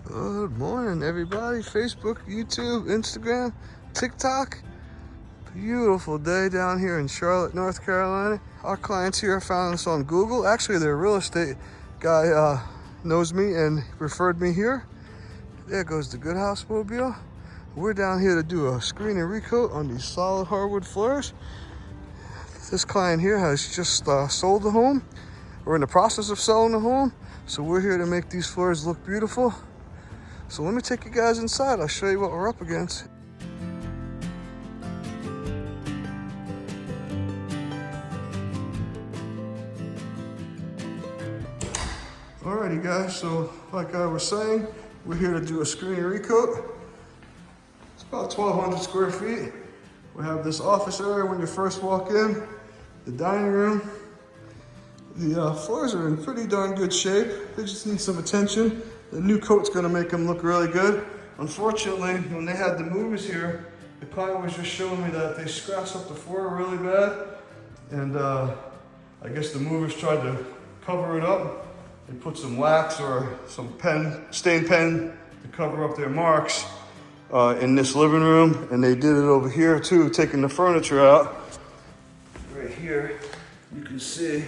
Good morning, everybody. Facebook, YouTube, Instagram, TikTok. Beautiful day down here in Charlotte, North Carolina. Our clients here found us on Google. Actually, their real estate guy knows me and referred me here. There goes the Good House Mobile. We're down here to do a screen and recoat on these solid hardwood floors. This client here has just sold the home. We're in the process of selling the home, so we're here to make these floors look beautiful. So let me take you guys inside. I'll show you what we're up against. Alrighty guys, so like I was saying, we're here to do a screen recoat. It's about 1,200 square feet. We have this office area when you first walk in, the dining room. The floors are in pretty darn good shape. They just need some attention. The new coat's gonna make them look really good. Unfortunately, when they had the movers here, the client was just showing me that they scratched up the floor really bad. And I guess the movers tried to cover it up. They put some wax or some stained pen to cover up their marks in this living room. And they did it over here too, taking the furniture out. Right here, you can see.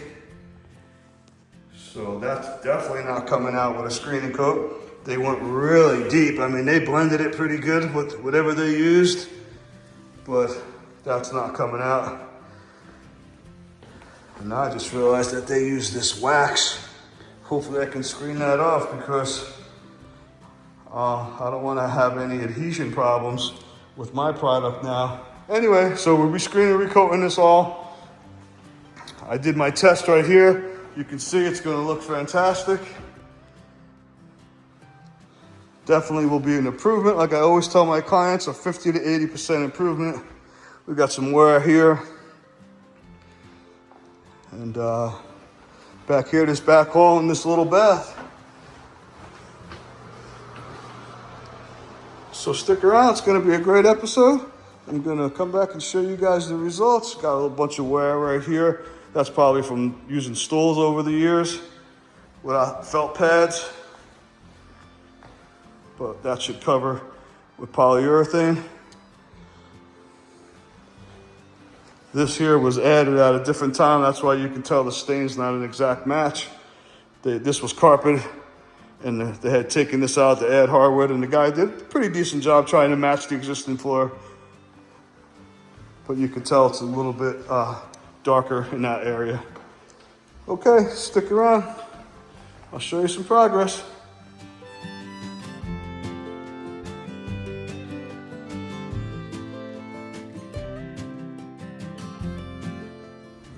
So that's definitely not coming out with a screening coat. They went really deep. I mean, they blended it pretty good with whatever they used, but that's not coming out. And now I just realized that they used this wax. Hopefully I can screen that off because I don't want to have any adhesion problems with my product now. Anyway, so we'll be screening and recoating this all. I did my test right here. You can see it's going to look fantastic. Definitely will be an improvement. Like I always tell my clients, a 50 to 80% improvement. We've got some wear here. And back here, this back hall in this little bath. So stick around, it's going to be a great episode. I'm going to come back and show you guys the results. Got a little bunch of wear right here. That's probably from using stools over the years without felt pads. But that should cover with polyurethane. This here was added at a different time. That's why you can tell the stain's not an exact match. This was carpet, and they had taken this out to add hardwood, and the guy did a pretty decent job trying to match the existing floor. But you can tell it's a little bit darker in that area. Okay, stick around. I'll show you some progress.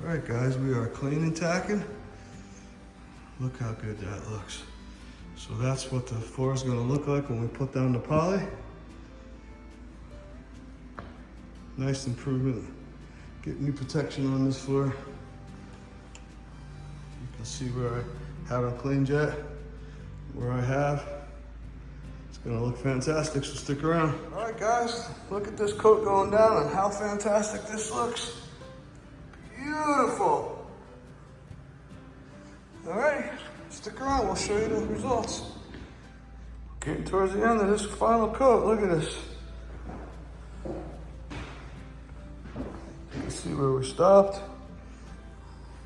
All right, guys, we are clean and tacking. Look how good that looks. So that's what the floor is going to look like when we put down the poly. Nice improvement. Get new protection on this floor. You can see where I haven't cleaned yet, where I have. It's gonna look fantastic, so stick around. All right, guys, look at this coat going down and how fantastic this looks. Beautiful. All right, stick around, we'll show you the results. Getting towards the end of this final coat, look at this. See where we stopped.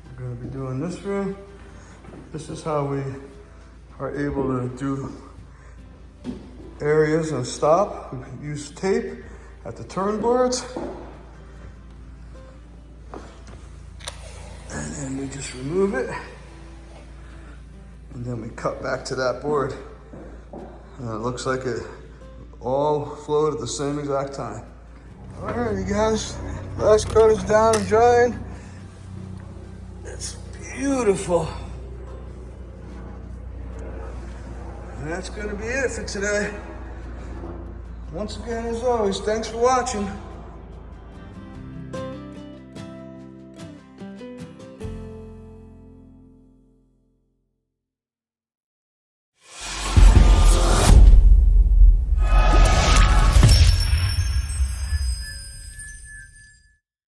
We're going to be doing this room. This is how we are able to do areas and stop. We use tape at the turn boards. And then we just remove it. And then we cut back to that board. And it looks like it all flowed at the same exact time. All right, you guys. Last coat is down and drying. It's beautiful. And that's going to be it for today. Once again, as always, thanks for watching.